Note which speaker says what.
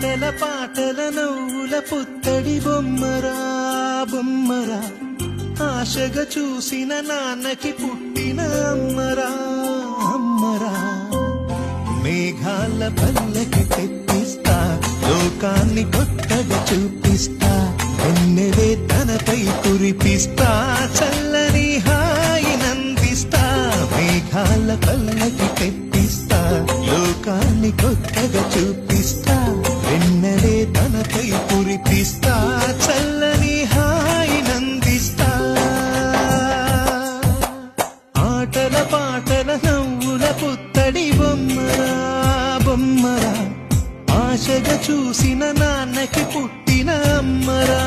Speaker 1: ఆటల పాటల నవ్వుల పుత్తడి బొమ్మరా బొమ్మరా ఆశగా చూసిన నాన్నకి పుట్టిన అమ్మరా అమ్మరా మేఘాల పల్లకి తెప్పిస్తా లోకాన్ని కొత్తగా చూపిస్తా వెన్నెలే తనపై కురిపిస్తా చల్లని హాయినందిస్తా మేఘాల పల్లకి తెప్పిస్తా లోకాన్ని కొత్తగా చూపిస్తా వెన్నెలే తనపై కురిపిస్తా చల్లని హాయినందిస్తా ఆటల పాటల నవ్వుల పుత్తడి బొమ్మరా బొమ్మరా ఆశగా చూసిన నాన్నకి పుట్టిన అమ్మరా